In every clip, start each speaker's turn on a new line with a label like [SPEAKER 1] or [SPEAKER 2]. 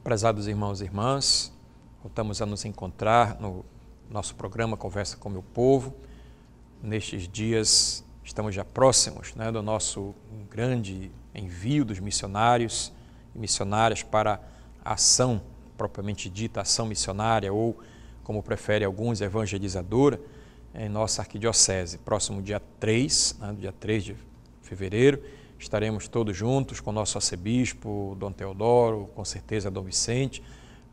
[SPEAKER 1] Prezados irmãos e irmãs, voltamos a nos encontrar no nosso programa Conversa com o Meu Povo. Nestes dias estamos já próximos do nosso grande envio dos missionários e missionárias para a ação propriamente dita, ação missionária ou, como preferem alguns, evangelizadora em nossa arquidiocese. Próximo dia 3, dia 3 de fevereiro, estaremos todos juntos com o nosso arcebispo, Dom Teodoro, com certeza Dom Vicente,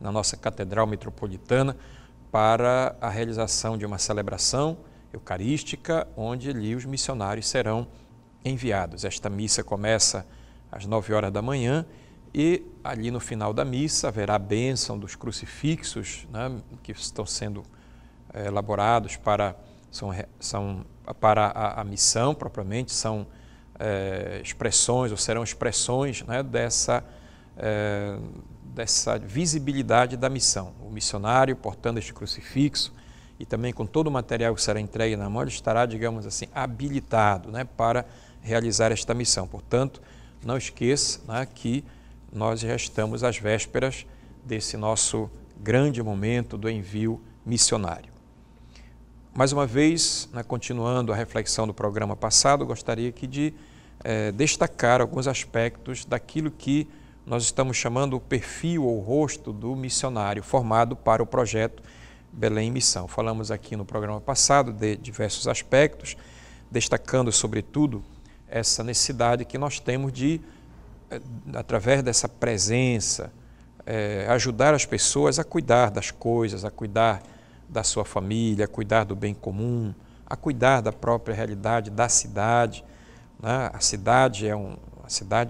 [SPEAKER 1] na nossa Catedral Metropolitana, para a realização de uma celebração eucarística, onde ali os missionários serão enviados. Esta missa começa às 9 horas da manhã e ali no final da missa haverá a bênção dos crucifixos, que estão sendo elaborados para a missão propriamente, são expressões, ou serão expressões dessa visibilidade da missão. O missionário, portando este crucifixo e também com todo o material que será entregue na mão, ele estará, digamos assim, habilitado para realizar esta missão. Portanto, não esqueça que nós já estamos às vésperas desse nosso grande momento do envio missionário. Mais uma vez, continuando a reflexão do programa passado, gostaria aqui de destacar alguns aspectos daquilo que nós estamos chamando o perfil ou rosto do missionário formado para o projeto Belém em Missão. Falamos aqui no programa passado de diversos aspectos, destacando sobretudo essa necessidade que nós temos de, através dessa presença, ajudar as pessoas a cuidar das coisas, a cuidar da sua família, a cuidar do bem comum, a cuidar da própria realidade da cidade. A cidade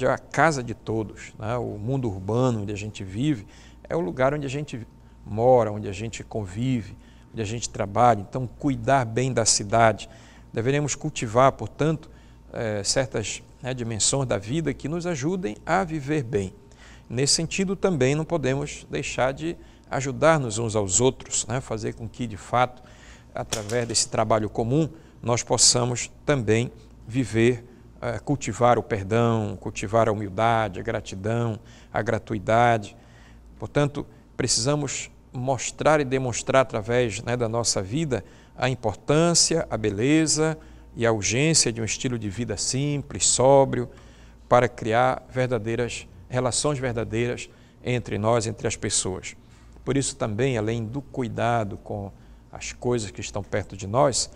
[SPEAKER 1] é a casa de todos, o mundo urbano onde a gente vive é o lugar onde a gente mora, onde a gente convive, onde a gente trabalha. Então, cuidar bem da cidade. Deveremos cultivar, portanto, certas dimensões da vida que nos ajudem a viver bem. Nesse sentido, também não podemos deixar de ajudar-nos uns aos outros, fazer com que, de fato, através desse trabalho comum, nós possamos também viver, cultivar o perdão, cultivar a humildade, a gratidão, a gratuidade. Portanto, precisamos mostrar e demonstrar através da nossa vida a importância, a beleza e a urgência de um estilo de vida simples, sóbrio, para criar relações verdadeiras entre nós, entre as pessoas. Por isso também, além do cuidado com as coisas que estão perto de nós,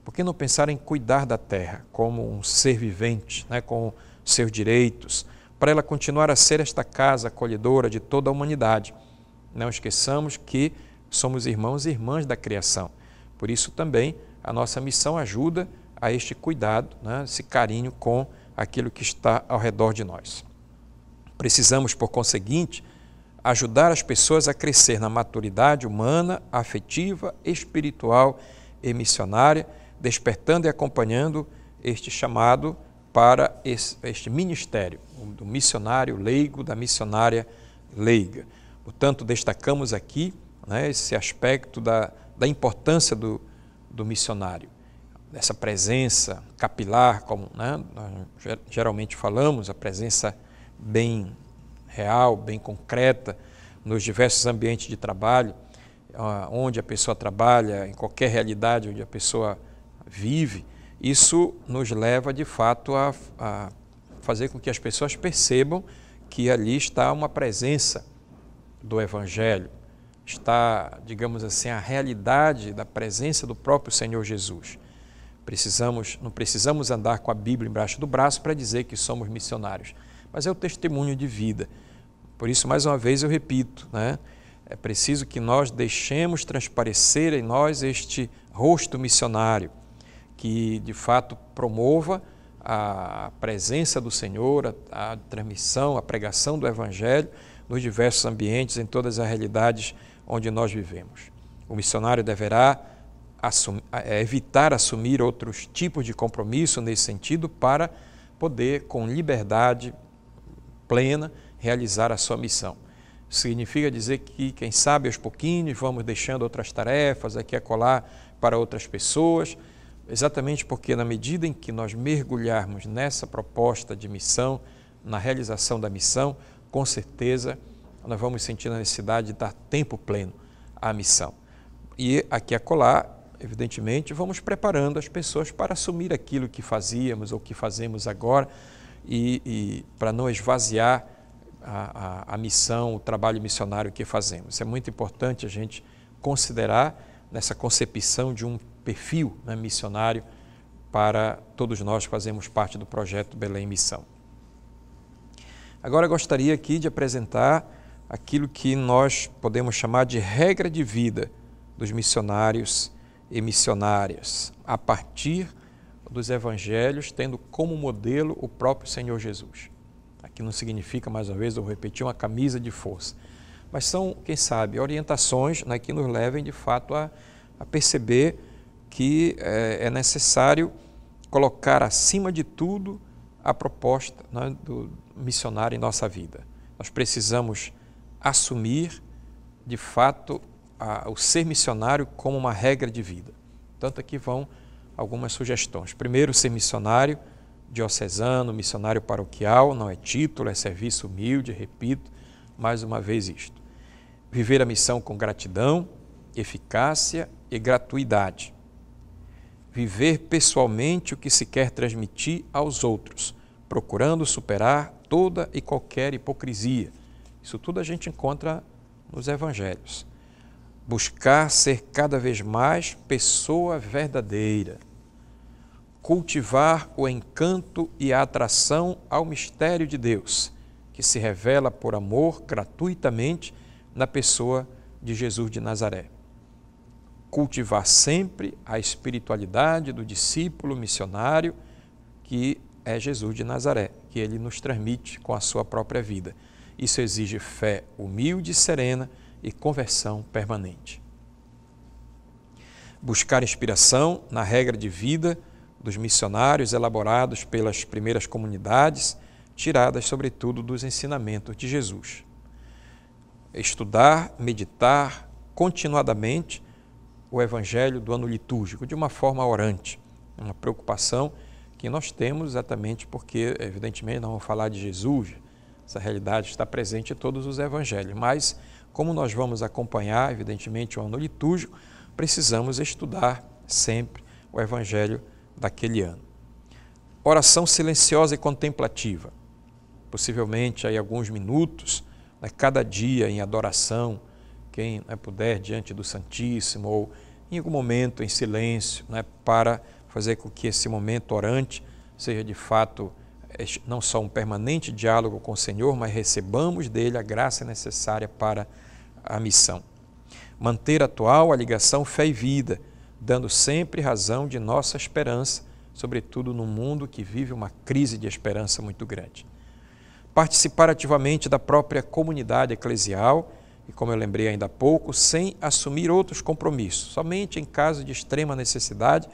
[SPEAKER 1] por que não pensar em cuidar da terra como um ser vivente, com seus direitos, para ela continuar a ser esta casa acolhedora de toda a humanidade? Não esqueçamos que somos irmãos e irmãs da criação. Por isso também a nossa missão ajuda a este cuidado, esse carinho com aquilo que está ao redor de nós. Precisamos, por conseguinte, ajudar as pessoas a crescer na maturidade humana, afetiva, espiritual e missionária, despertando e acompanhando este chamado para este ministério, do missionário leigo, da missionária leiga. Portanto, destacamos aqui esse aspecto da importância do missionário, dessa presença capilar, como nós geralmente falamos, a presença bem real, bem concreta, nos diversos ambientes de trabalho, onde a pessoa trabalha, em qualquer realidade onde a pessoa vive. Isso nos leva, de fato, a fazer com que as pessoas percebam que ali está uma presença do Evangelho, está, digamos assim, a realidade da presença do próprio Senhor Jesus. Não precisamos andar com a Bíblia embaixo do braço para dizer que somos missionários, mas é o testemunho de vida. Por isso, mais uma vez, eu repito, é preciso que nós deixemos transparecer em nós este rosto missionário, que de fato promova a presença do Senhor, a transmissão, a pregação do Evangelho nos diversos ambientes, em todas as realidades onde nós vivemos. O missionário deverá evitar assumir outros tipos de compromisso nesse sentido para poder, com liberdade plena, realizar a sua missão. Significa dizer que, quem sabe, aos pouquinhos vamos deixando outras tarefas aqui e acolá para outras pessoas, exatamente porque na medida em que nós mergulharmos nessa proposta de missão, na realização da missão, com certeza nós vamos sentir a necessidade de dar tempo pleno à missão. E aqui e acolá, evidentemente, vamos preparando as pessoas para assumir aquilo que fazíamos ou que fazemos agora e para não esvaziar a missão, o trabalho missionário que fazemos. É muito importante a gente considerar nessa concepção de um perfil, né, missionário para todos nós que fazemos parte do projeto Belém Missão. Agora gostaria aqui de apresentar aquilo que nós podemos chamar de regra de vida dos missionários e missionárias, a partir dos evangelhos, tendo como modelo o próprio Senhor Jesus. Aqui não significa, mais uma vez, eu vou repetir, uma camisa de força, mas são, quem sabe, orientações, né, que nos levem de fato a perceber que é necessário colocar acima de tudo a proposta, né, do missionário em nossa vida. Nós precisamos assumir, de fato, o ser missionário como uma regra de vida. Portanto, aqui vão algumas sugestões. Primeiro, ser missionário diocesano, missionário paroquial, não é título, é serviço humilde, repito mais uma vez isto. Viver a missão com gratidão, eficácia e gratuidade. Viver pessoalmente o que se quer transmitir aos outros, procurando superar toda e qualquer hipocrisia. Isso tudo a gente encontra nos evangelhos. Buscar ser cada vez mais pessoa verdadeira. Cultivar o encanto e a atração ao mistério de Deus, que se revela por amor gratuitamente na pessoa de Jesus de Nazaré. Cultivar sempre a espiritualidade do discípulo missionário, que é Jesus de Nazaré, que ele nos transmite com a sua própria vida. Isso exige fé humilde e serena e conversão permanente. Buscar inspiração na regra de vida dos missionários elaborados pelas primeiras comunidades, tiradas sobretudo dos ensinamentos de Jesus. Estudar, meditar continuadamente o Evangelho do ano litúrgico, de uma forma orante, uma preocupação que nós temos exatamente porque, evidentemente, nós vamos falar de Jesus, essa realidade está presente em todos os Evangelhos, mas como nós vamos acompanhar, evidentemente, o ano litúrgico, precisamos estudar sempre o Evangelho daquele ano. Oração silenciosa e contemplativa, possivelmente aí alguns minutos, né, cada dia em adoração, quem, né, puder diante do Santíssimo ou em algum momento em silêncio, né, para fazer com que esse momento orante seja de fato não só um permanente diálogo com o Senhor, mas recebamos dele a graça necessária para a missão. Manter atual a ligação fé e vida, dando sempre razão de nossa esperança, sobretudo num mundo que vive uma crise de esperança muito grande. Participar ativamente da própria comunidade eclesial, e como eu lembrei ainda há pouco, sem assumir outros compromissos, somente em caso de extrema necessidade,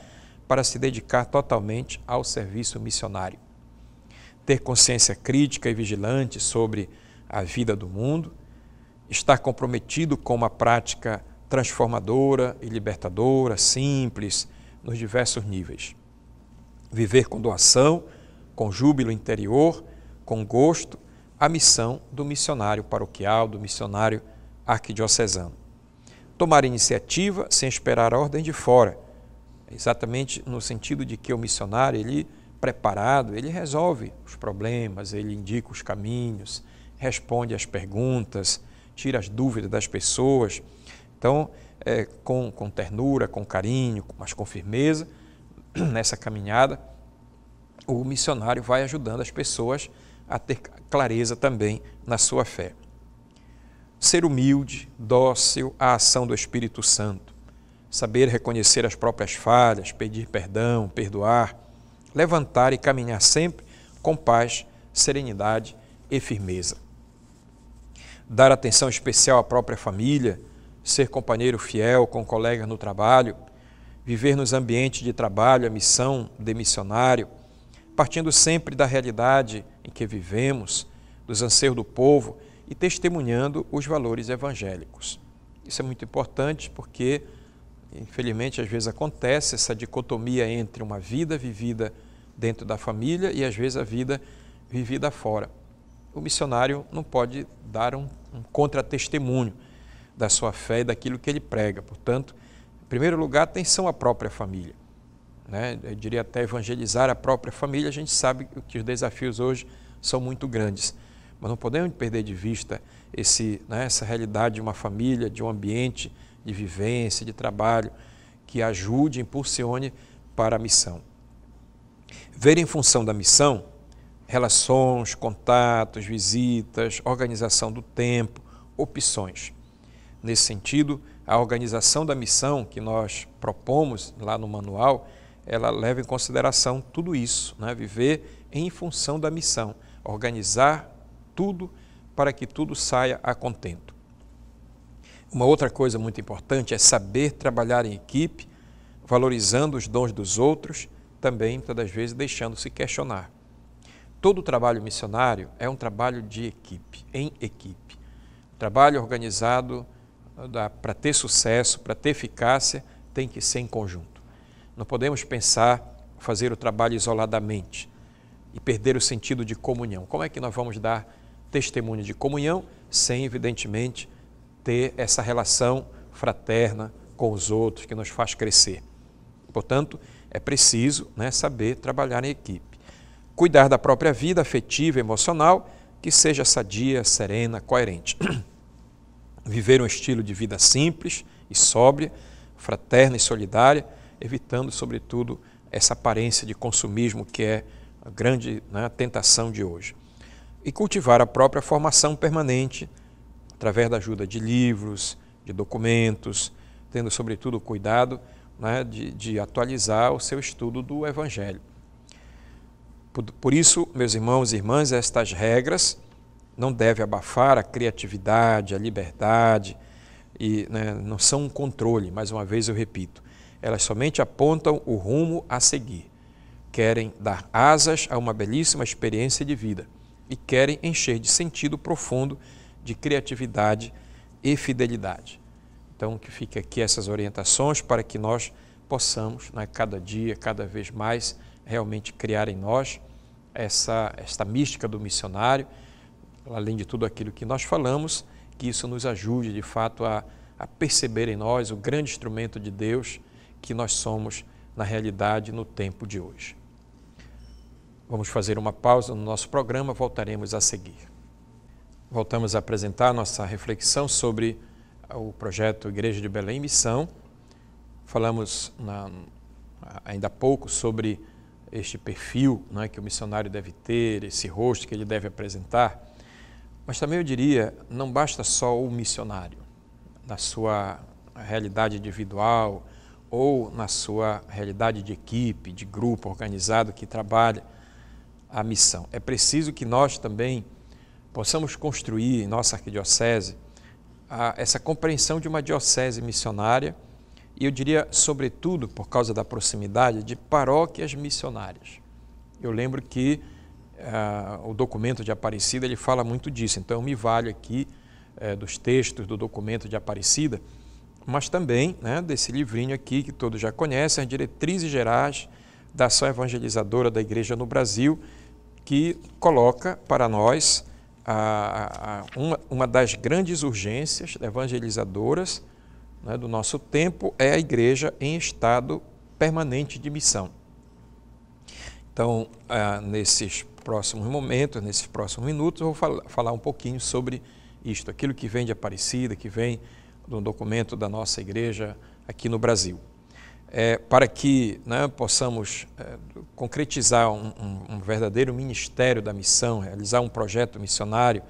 [SPEAKER 1] para se dedicar totalmente ao serviço missionário. Ter consciência crítica e vigilante sobre a vida do mundo, estar comprometido com uma prática transformadora e libertadora, simples, nos diversos níveis. Viver com doação, com júbilo interior, com gosto, a missão do missionário paroquial, do missionário arquidiocesano. Tomar iniciativa sem esperar a ordem de fora, exatamente no sentido de que o missionário, ele preparado, ele resolve os problemas, ele indica os caminhos, responde às perguntas, tira as dúvidas das pessoas. Então, com ternura, com carinho, mas com firmeza, nessa caminhada, o missionário vai ajudando as pessoas a ter clareza também na sua fé. Ser humilde, dócil à ação do Espírito Santo, saber reconhecer as próprias falhas, pedir perdão, perdoar, levantar e caminhar sempre com paz, serenidade e firmeza. Dar atenção especial à própria família, ser companheiro fiel com colegas no trabalho, viver nos ambientes de trabalho a missão de missionário, partindo sempre da realidade em que vivemos, dos anseios do povo e testemunhando os valores evangélicos. Isso é muito importante porque, infelizmente, às vezes acontece essa dicotomia entre uma vida vivida dentro da família e, às vezes, a vida vivida fora. o missionário não pode dar um contra-testemunho da sua fé e daquilo que ele prega. Portanto, em primeiro lugar, atenção à própria família, né? Eu diria até evangelizar a própria família. A gente sabe que os desafios hoje são muito grandes, mas não podemos perder de vista essa realidade de uma família, de um ambiente de vivência, de trabalho, que ajude, impulsione para a missão. Ver em função da missão relações, contatos, visitas, organização do tempo, opções. Nesse sentido, a organização da missão que nós propomos lá no manual, ela leva em consideração tudo isso, né? Viver em função da missão, organizar tudo para que tudo saia a contento. Uma outra coisa muito importante é saber trabalhar em equipe, valorizando os dons dos outros, também, muitas das vezes, deixando-se questionar. Todo trabalho missionário é um trabalho de equipe, em equipe. O trabalho organizado para ter sucesso, para ter eficácia, tem que ser em conjunto. Não podemos pensar fazer o trabalho isoladamente e perder o sentido de comunhão. Como é que nós vamos dar testemunho de comunhão sem, evidentemente, ter essa relação fraterna com os outros que nos faz crescer? Portanto, é preciso, né, saber trabalhar em equipe. Cuidar da própria vida afetiva e emocional, que seja sadia, serena, coerente. Viver um estilo de vida simples e sóbria, fraterna e solidária, evitando, sobretudo, essa aparência de consumismo que é a grande, né, tentação de hoje. E cultivar a própria formação permanente, através da ajuda de livros, de documentos, tendo, sobretudo, o cuidado, né, de atualizar o seu estudo do Evangelho. Por isso, meus irmãos e irmãs, estas regras não devem abafar a criatividade, a liberdade, e, né, não são um controle, mais uma vez eu repito, elas somente apontam o rumo a seguir. Querem dar asas a uma belíssima experiência de vida e querem encher de sentido profundo, de criatividade e fidelidade. Então, que fique aqui essas orientações para que nós possamos, né, cada dia, cada vez mais, realmente criar em nós esta mística do missionário, além de tudo aquilo que nós falamos, que isso nos ajude, de fato, a perceber em nós o grande instrumento de Deus que nós somos, na realidade, no tempo de hoje. Vamos fazer uma pausa no nosso programa, voltaremos a seguir. Voltamos a apresentar nossa reflexão sobre o projeto Igreja de Belém Missão. Falamos ainda há pouco sobre este perfil, né, que o missionário deve ter, esse rosto que ele deve apresentar, mas também eu diria, não basta só o missionário, na sua realidade individual ou na sua realidade de equipe, de grupo organizado que trabalha a missão. É preciso que nós também possamos construir em nossa arquidiocese essa compreensão de uma diocese missionária, e eu diria, sobretudo, por causa da proximidade, de paróquias missionárias. Eu lembro que o documento de Aparecida ele fala muito disso, então eu me valho aqui dos textos do documento de Aparecida, mas também, né, desse livrinho aqui que todos já conhecem, as Diretrizes Gerais da Ação Evangelizadora da Igreja no Brasil, que coloca para nós uma das grandes urgências evangelizadoras, né, do nosso tempo é a igreja em estado permanente de missão. Então, nesses próximos momentos, nesses próximos minutos, eu vou falar um pouquinho sobre isto, aquilo que vem de Aparecida, que vem do documento da nossa igreja aqui no Brasil. Para que, né, possamos concretizar um verdadeiro ministério da missão, realizar um projeto missionário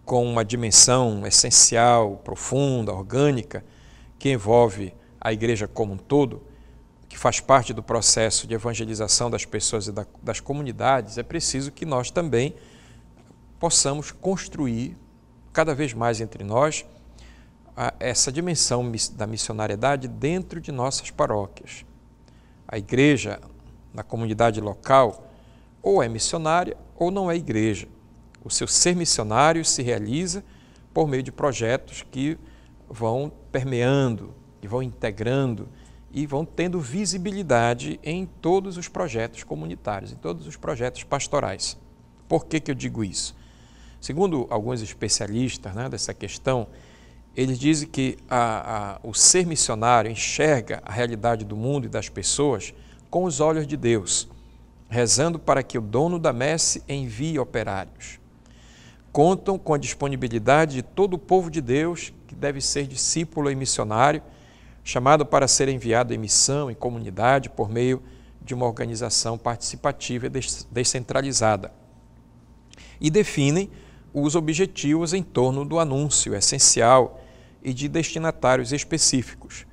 [SPEAKER 1] com uma dimensão essencial, profunda, orgânica, que envolve a igreja como um todo, que faz parte do processo de evangelização das pessoas e das comunidades, é preciso que nós também possamos construir cada vez mais entre nós essa dimensão da missionariedade dentro de nossas paróquias. A igreja, na comunidade local, ou é missionária ou não é igreja. O seu ser missionário se realiza por meio de projetos que vão permeando, que vão integrando e vão tendo visibilidade em todos os projetos comunitários, em todos os projetos pastorais. Por que eu digo isso? Segundo alguns especialistas, né, dessa questão, eles dizem que o ser missionário enxerga a realidade do mundo e das pessoas com os olhos de Deus, rezando para que o dono da messe envie operários. Contam com a disponibilidade de todo o povo de Deus, que deve ser discípulo e missionário, chamado para ser enviado em missão, em comunidade, por meio de uma organização participativa e descentralizada. E definem os objetivos em torno do anúncio essencial e de destinatários específicos,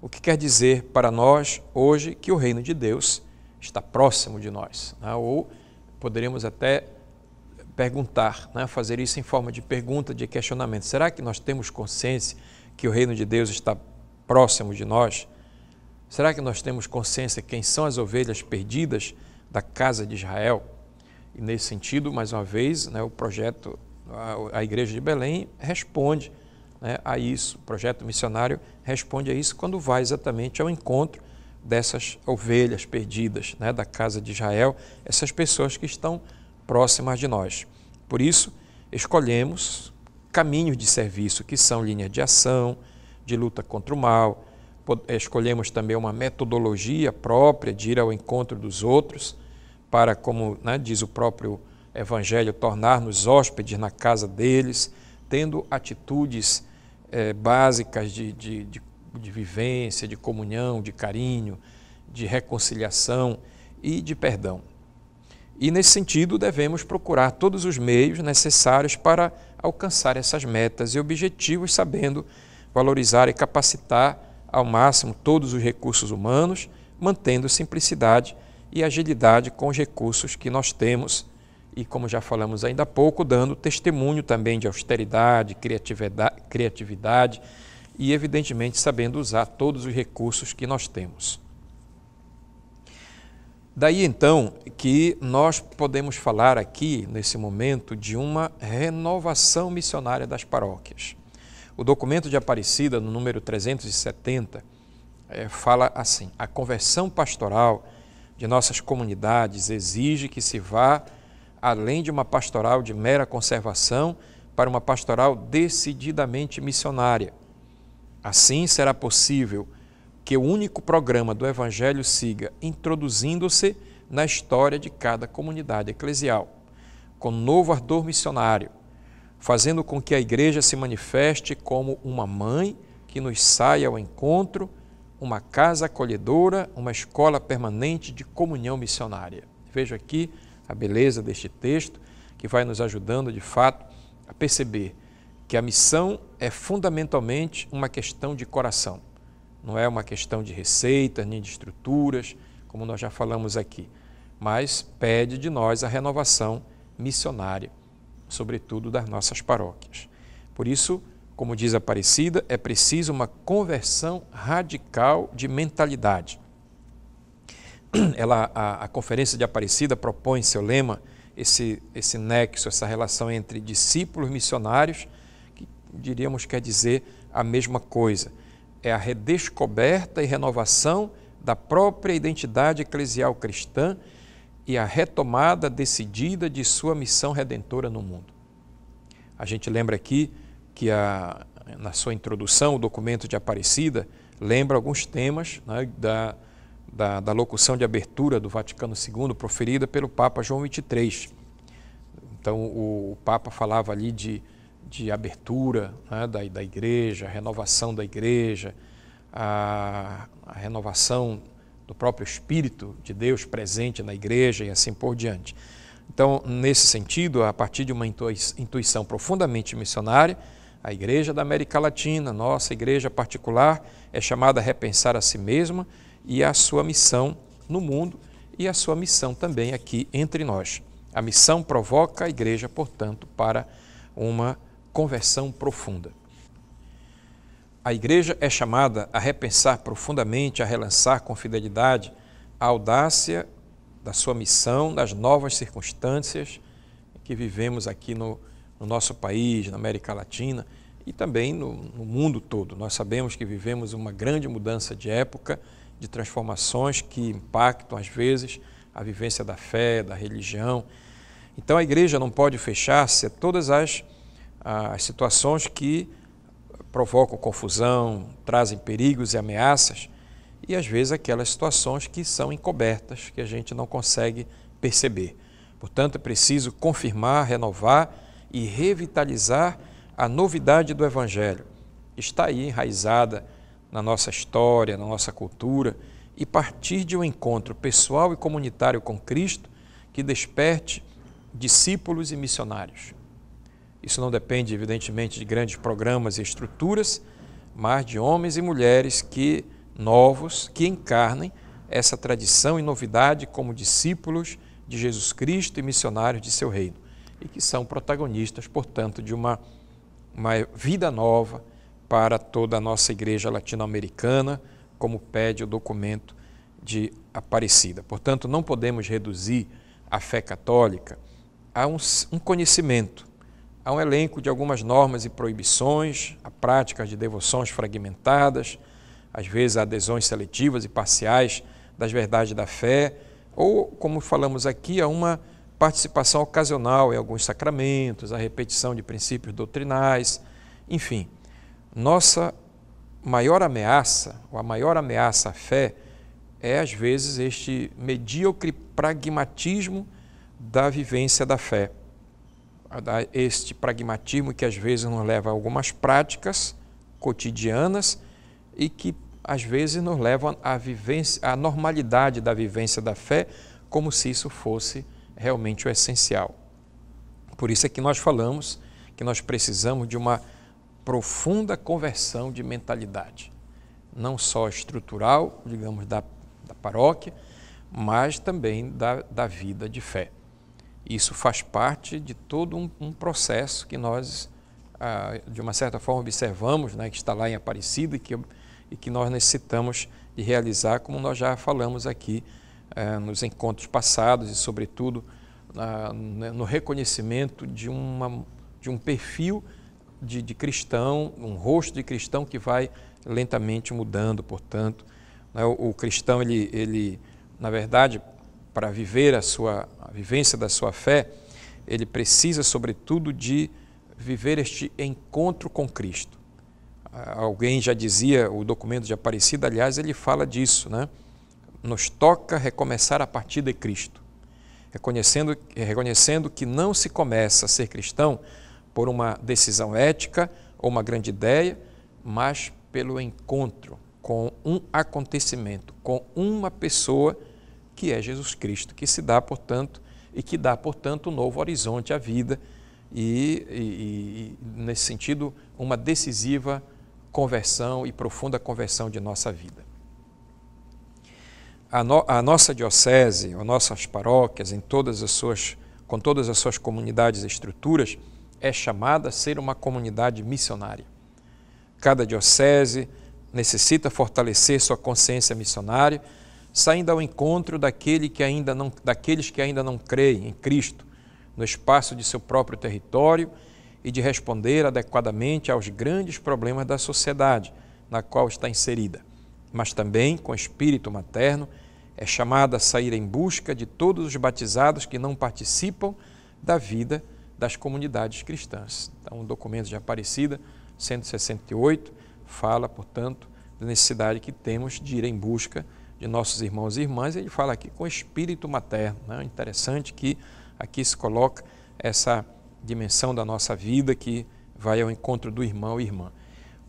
[SPEAKER 1] o que quer dizer para nós hoje que o reino de Deus está próximo de nós, né? Ou poderíamos até perguntar, né? Fazer isso em forma de pergunta, de questionamento. Será que nós temos consciência que o reino de Deus está próximo de nós? Será que nós temos consciência quem são as ovelhas perdidas da casa de Israel? E nesse sentido, mais uma vez, né, o projeto, a Igreja de Belém responde, né, a isso. O projeto missionário responde a isso quando vai exatamente ao encontro dessas ovelhas perdidas, né, da casa de Israel, essas pessoas que estão próximas de nós. Por isso, escolhemos caminhos de serviço que são linhas de ação, de luta contra o mal. Escolhemos também uma metodologia própria de ir ao encontro dos outros para, como, né, diz o próprio Evangelho, tornar-nos hóspedes na casa deles, tendo atitudes básicas de vivência, de comunhão, de carinho, de reconciliação e de perdão. E, nesse sentido, devemos procurar todos os meios necessários para alcançar essas metas e objetivos, sabendo valorizar e capacitar ao máximo todos os recursos humanos, mantendo simplicidade e agilidade com os recursos que nós temos e, como já falamos ainda há pouco, dando testemunho também de austeridade, criatividade e, evidentemente, sabendo usar todos os recursos que nós temos. Daí, então, que nós podemos falar aqui, nesse momento, de uma renovação missionária das paróquias. O documento de Aparecida, no número 370, fala assim: a conversão pastoral de nossas comunidades exige que se vá além de uma pastoral de mera conservação para uma pastoral decididamente missionária. Assim, será possível que o único programa do Evangelho siga introduzindo-se na história de cada comunidade eclesial, com novo ardor missionário, fazendo com que a Igreja se manifeste como uma mãe que nos saia ao encontro, uma casa acolhedora, uma escola permanente de comunhão missionária. Vejo aqui a beleza deste texto, que vai nos ajudando, de fato, a perceber que a missão é fundamentalmente uma questão de coração. Não é uma questão de receitas, nem de estruturas, como nós já falamos aqui, mas pede de nós a renovação missionária, sobretudo das nossas paróquias. Por isso, como diz Aparecida, é preciso uma conversão radical de mentalidade. A Conferência de Aparecida propõe em seu lema esse nexo, essa relação entre discípulos missionários, que diríamos quer dizer a mesma coisa. É a redescoberta e renovação da própria identidade eclesial cristã e a retomada decidida de sua missão redentora no mundo. A gente lembra aqui que na sua introdução, o documento de Aparecida lembra alguns temas, né, da locução de abertura do Vaticano II, proferida pelo Papa João XXIII. Então, o Papa falava ali de abertura, né, da Igreja, a renovação da Igreja, a renovação do próprio Espírito de Deus presente na Igreja e assim por diante. Então, nesse sentido, a partir de uma intuição profundamente missionária, a Igreja da América Latina, nossa Igreja particular, é chamada a repensar a si mesma e a sua missão no mundo e a sua missão também aqui entre nós. A missão provoca a Igreja, portanto, para uma conversão profunda. A Igreja é chamada a repensar profundamente, a relançar com fidelidade a audácia da sua missão, das novas circunstâncias que vivemos aqui no nosso país, na América Latina e também no mundo todo. Nós sabemos que vivemos uma grande mudança de época, de transformações que impactam, às vezes, a vivência da fé, da religião. Então a igreja não pode fechar-se a todas as situações que provocam confusão, trazem perigos e ameaças, e às vezes aquelas situações que são encobertas, que a gente não consegue perceber. Portanto, é preciso confirmar, renovar e revitalizar a novidade do Evangelho. Está aí enraizada na nossa história, na nossa cultura, e partir de um encontro pessoal e comunitário com Cristo que desperte discípulos e missionários. Isso não depende, evidentemente, de grandes programas e estruturas, mas de homens e mulheres novos que encarnem essa tradição e novidade como discípulos de Jesus Cristo e missionários de seu reino, e que são protagonistas, portanto, de uma vida nova para toda a nossa igreja latino-americana, como pede o documento de Aparecida. Portanto, não podemos reduzir a fé católica a um conhecimento, a um elenco de algumas normas e proibições, a práticas de devoções fragmentadas, às vezes adesões seletivas e parciais das verdades da fé, ou, como falamos aqui, a uma participação ocasional em alguns sacramentos, a repetição de princípios doutrinais, enfim. Nossa maior ameaça, ou a maior ameaça à fé, é às vezes este medíocre pragmatismo da vivência da fé. Este pragmatismo que às vezes nos leva a algumas práticas cotidianas e que às vezes nos levam à normalidade da vivência da fé, como se isso fosse realmente o essencial. Por isso é que nós falamos que nós precisamos de uma profunda conversão de mentalidade, não só estrutural, digamos, da paróquia, mas também da vida de fé. Isso faz parte de todo um processo que nós, de uma certa forma, observamos, né, que está lá em Aparecida e que nós necessitamos de realizar, como nós já falamos aqui nos encontros passados e, sobretudo, no reconhecimento de um perfil de cristão, um rosto de cristão que vai lentamente mudando, portanto. O cristão, ele na verdade, para viver a vivência da sua fé, ele precisa, sobretudo, de viver este encontro com Cristo. Alguém já dizia, o documento de Aparecida, aliás, ele fala disso, né? Nos toca recomeçar a partir de Cristo, reconhecendo que não se começa a ser cristão por uma decisão ética ou uma grande ideia, mas pelo encontro com um acontecimento, com uma pessoa que é Jesus Cristo, que se dá, portanto, e que dá, portanto, um novo horizonte à vida e nesse sentido, uma decisiva conversão e profunda conversão de nossa vida. A nossa diocese, as nossas paróquias, com todas as suas comunidades e estruturas, é chamada a ser uma comunidade missionária. Cada diocese necessita fortalecer sua consciência missionária, saindo ao encontro daqueles que ainda não creem em Cristo, no espaço de seu próprio território e de responder adequadamente aos grandes problemas da sociedade na qual está inserida. Mas também, com espírito materno, é chamada a sair em busca de todos os batizados que não participam da vida das comunidades cristãs. Então, o documento de Aparecida, 168, fala, portanto, da necessidade que temos de ir em busca de nossos irmãos e irmãs. Ele fala aqui com espírito materno, né? Interessante que aqui se coloca essa dimensão da nossa vida que vai ao encontro do irmão e irmã.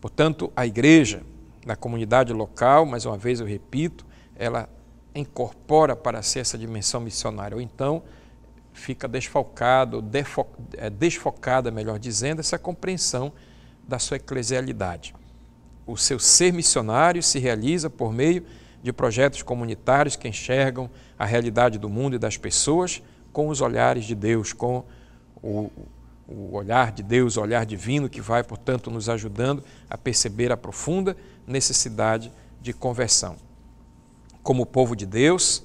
[SPEAKER 1] Portanto, a igreja, na comunidade local, mais uma vez eu repito, ela incorpora para si essa dimensão missionária, ou então fica desfocada, melhor dizendo, essa compreensão da sua eclesialidade. O seu ser missionário se realiza por meio de projetos comunitários que enxergam a realidade do mundo e das pessoas com os olhares de Deus, com o olhar de Deus, o olhar divino que vai, portanto, nos ajudando a perceber a profunda necessidade de conversão. Como povo de Deus,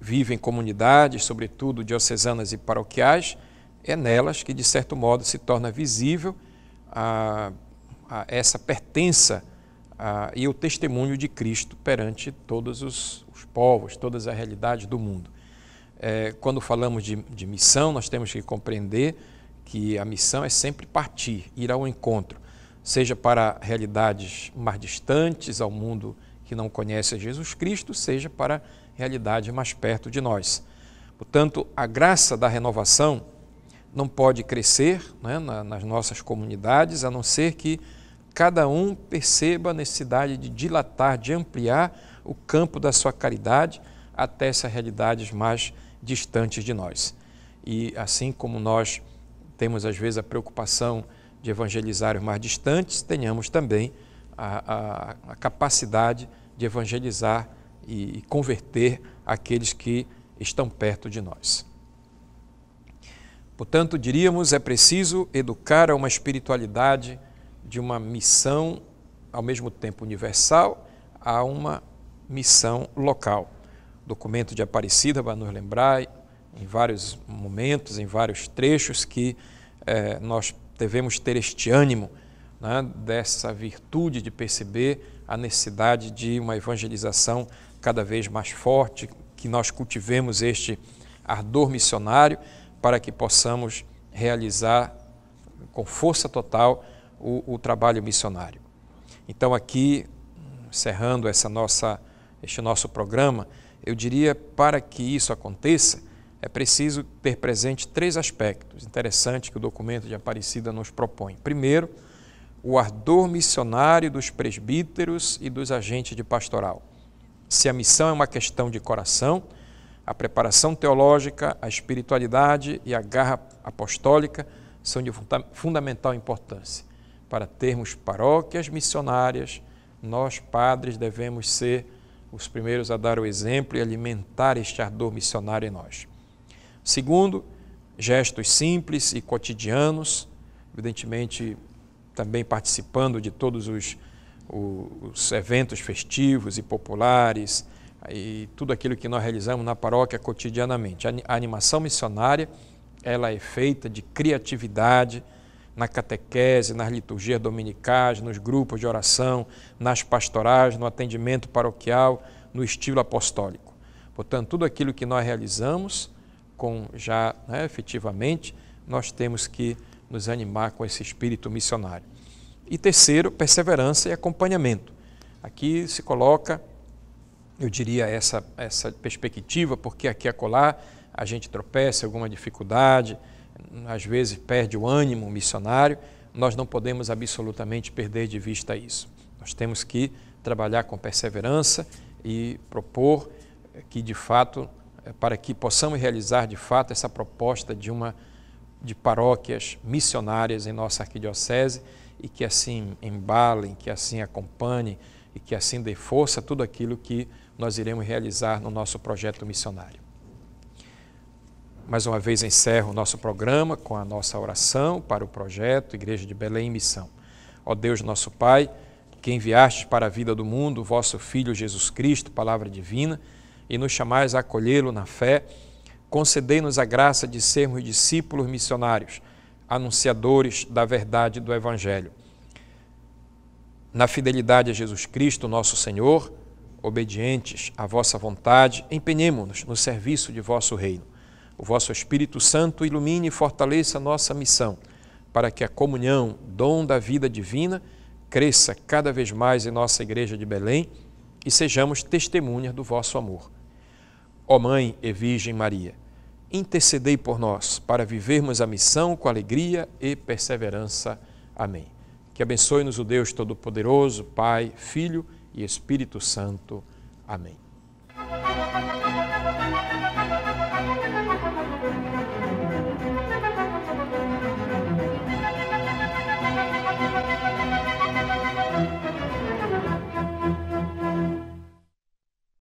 [SPEAKER 1] vive em comunidades, sobretudo diocesanas e paroquiais, é nelas que, de certo modo, se torna visível a essa pertença e o testemunho de Cristo perante todos os povos, todas as realidades do mundo. Quando falamos de missão, nós temos que compreender que a missão é sempre partir, ir ao encontro, seja para realidades mais distantes, ao mundo que não conhece Jesus Cristo, seja para realidade mais perto de nós. Portanto, a graça da renovação não pode crescer, né, nas nossas comunidades, a não ser que cada um perceba a necessidade de dilatar, de ampliar o campo da sua caridade até essas realidades mais distantes de nós. E assim como nós temos às vezes a preocupação de evangelizar os mais distantes, tenhamos também a capacidade de evangelizar e converter aqueles que estão perto de nós. Portanto, diríamos, é preciso educar a uma espiritualidade de uma missão, ao mesmo tempo universal, a uma missão local. O documento de Aparecida vai nos lembrar, em vários momentos, em vários trechos, que nós devemos ter este ânimo, né, dessa virtude de perceber a necessidade de uma evangelização cada vez mais forte, que nós cultivemos este ardor missionário para que possamos realizar com força total o trabalho missionário. Então aqui, encerrando este nosso programa, eu diria, para que isso aconteça, é preciso ter presente 3 aspectos interessantes que o documento de Aparecida nos propõe. Primeiro, o ardor missionário dos presbíteros e dos agentes de pastoral. Se a missão é uma questão de coração, a preparação teológica, a espiritualidade e a garra apostólica são de fundamental importância. Para termos paróquias missionárias, nós, padres, devemos ser os primeiros a dar o exemplo e alimentar este ardor missionário em nós. Segundo, gestos simples e cotidianos, evidentemente também participando de todos os eventos festivos e populares e tudo aquilo que nós realizamos na paróquia cotidianamente. A animação missionária, ela é feita de criatividade na catequese, nas liturgias dominicais, nos grupos de oração, nas pastorais, no atendimento paroquial, no estilo apostólico. Portanto, tudo aquilo que nós realizamos, efetivamente, nós temos que nos animar com esse espírito missionário. E terceiro, perseverança e acompanhamento. Aqui se coloca, eu diria, essa perspectiva, porque aqui e acolá a gente tropeça em alguma dificuldade, às vezes perde o ânimo missionário, nós não podemos absolutamente perder de vista isso. Nós temos que trabalhar com perseverança e propor que, de fato, para que possamos realizar, de fato, essa proposta de paróquias missionárias em nossa arquidiocese e que assim embalem, que assim acompanhem e que assim dê força a tudo aquilo que nós iremos realizar no nosso projeto missionário. Mais uma vez encerro o nosso programa com a nossa oração para o projeto Igreja de Belém em Missão. Ó Deus nosso Pai, que enviastes para a vida do mundo o vosso Filho Jesus Cristo, palavra divina, e nos chamais a acolhê-lo na fé, concedei-nos a graça de sermos discípulos missionários, anunciadores da verdade do Evangelho. Na fidelidade a Jesus Cristo, nosso Senhor, obedientes à vossa vontade, empenhemo-nos no serviço de vosso reino. O vosso Espírito Santo ilumine e fortaleça a nossa missão, para que a comunhão, dom da vida divina, cresça cada vez mais em nossa Igreja de Belém e sejamos testemunhas do vosso amor. Ó Mãe e Virgem Maria, intercedei por nós para vivermos a missão com alegria e perseverança. Amém. Que abençoe-nos o Deus Todo-Poderoso, Pai, Filho e Espírito Santo. Amém.